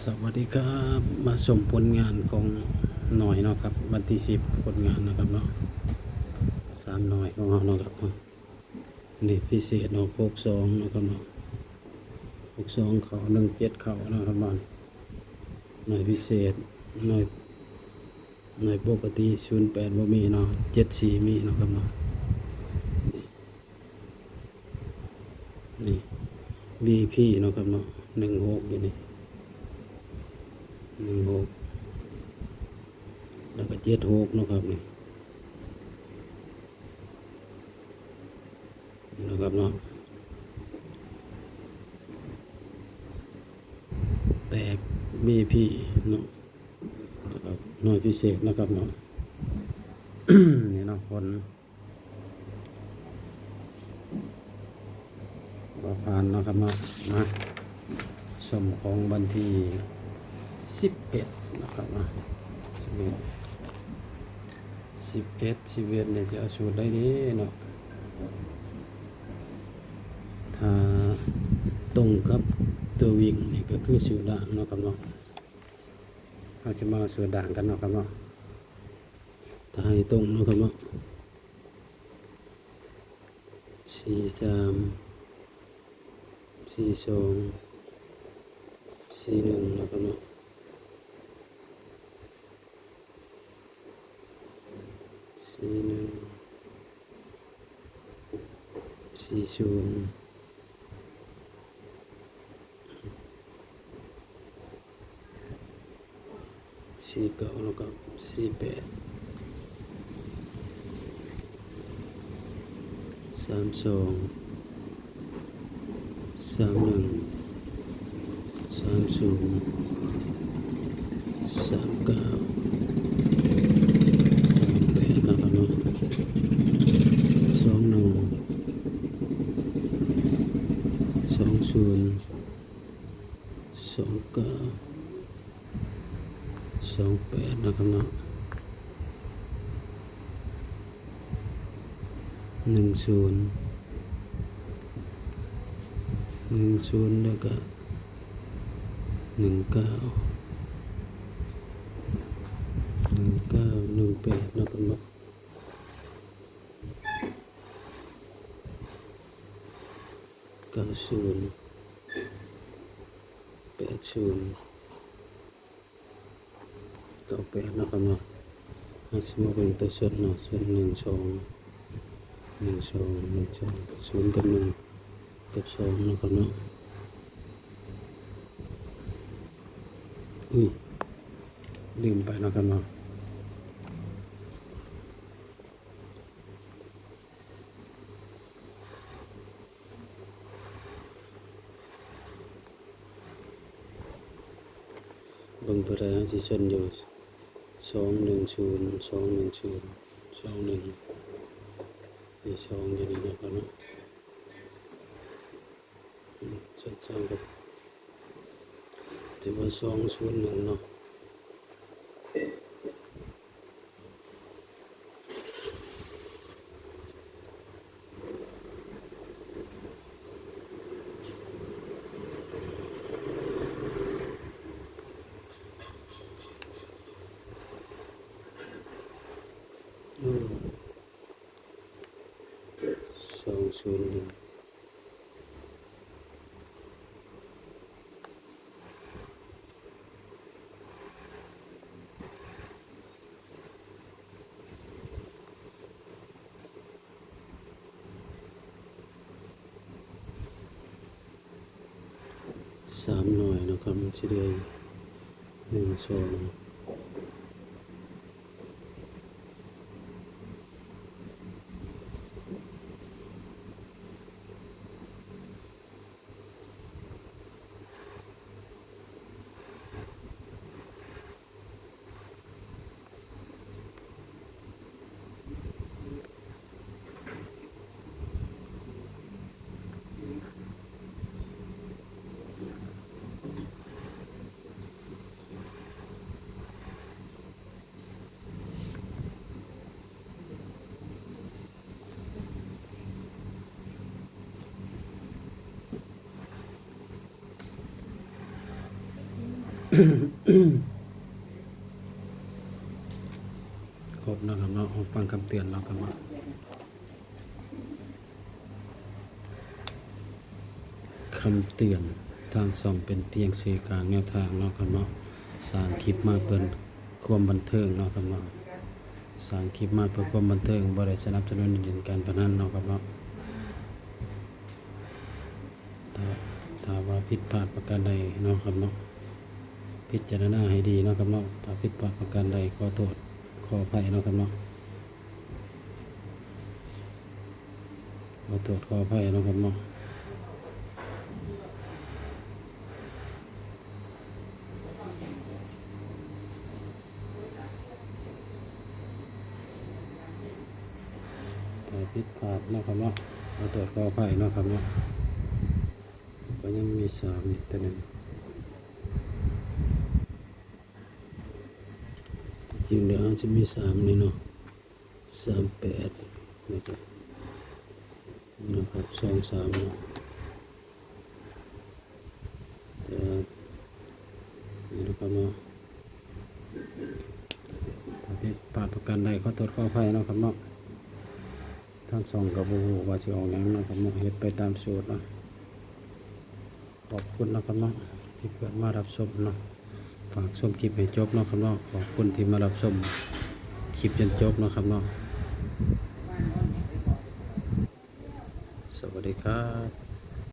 สวัสดีครับมาชมผลงานของหน่อยเนาะครับวันที่10ผลงานนะครับเนาะ3หน่อยของเราเนาะครับนี่พิเศษเนาะ62นะครับเนาะ62เขา17เขานะครับเนาะหน่อยพิเศษหน่อยปกติ08บ่มีเนาะ74มีเนาะครับเนาะนี่ VP เนาะครับเนาะ16อยู่นี่16แล้วก็76เนาะครับนี่นะครับเนาะแตก BP เนาะนะครับหน่วยพิเศษนะครับเนาะ นี่เนาะผลว่าผ่านเนาะครับเนาะมาชมของวันที่11นะครับเนาะ11เนี่ยจะเอาสูตรได้ดีเนาะถ้าตรงกับตัววิ่งนี่ก็คือสูตรด่างเนาะครับเนาะเราจะมาสูตรด่างกันเนาะครับเนาะถ้าให้ตรงเนาะครับเนาะ43 42 41นะครับเนาะ41 40 49แล้วก็48 32 31 30 39 38นะครับเนาะ21 20 29 28นะครับเนาะ10 แล้วก็19 18นะครับเนาะ90 80 98นะครับเนาะอาจจะมาเป็นตัวส่วนเนาะส่วน0กับ1กับ2นะครับเนาะลืมไปนะครับเนาะเบิ่งตัวใดสิส่วนอยู่210 210 21นี่2อยู่นี่นะครับเนาะส่วน2กับถือว่า201เนาะ2013หน่อยนะครับมันสิได้1 2 ครบนะครับเนาะฟังคำเตือนเนาะครับเนาะคำเตือนทางช่องเป็นเพียงสื่อกลางแนวทางเนาะครับเนาะสร้างคลิปมาเพื่อความบันเทิงเนาะครับเนาะสร้างคลิปมาเพื่อความบันเทิงบ่ได้สนับสนุนเล่นการพนันเนาะครับเนาะถ้าว่าผิดพลาดประการใดเนาะครับเนาะพิจารณาให้ดีเนาะครับเนาะถ้าผิดพลาดประการใดขอโทษขออภัยเนาะครับเนาะขอโทษขออภัยเนาะครับเนาะถ้าผิดพลาดเนาะครับเนาะขอโทษขออภัยเนาะครับเนาะก็ยังมีสามอีกตัวหนึ่งจริงแล้วจะมีสามนี่เนาะ38นะครับนี่นะครับ23เนาะแต่นี่นะครับเนาะถ้าผิดพลาดประการใดขอโทษขออภัยเนาะครับเนาะทั้งสองกับบูว่าสิออกหยังเนาะครับเนาะเฮ็ดไปตามสูตรเนาะขอบคุณนะครับเนาะที่เปิดมารับชมเนาะฝากชมคลิปให้จบเนาะครับเนาะขอบคุณที่มารับชมคลิปจนจบเนาะครับเนาะสวัสดีครับ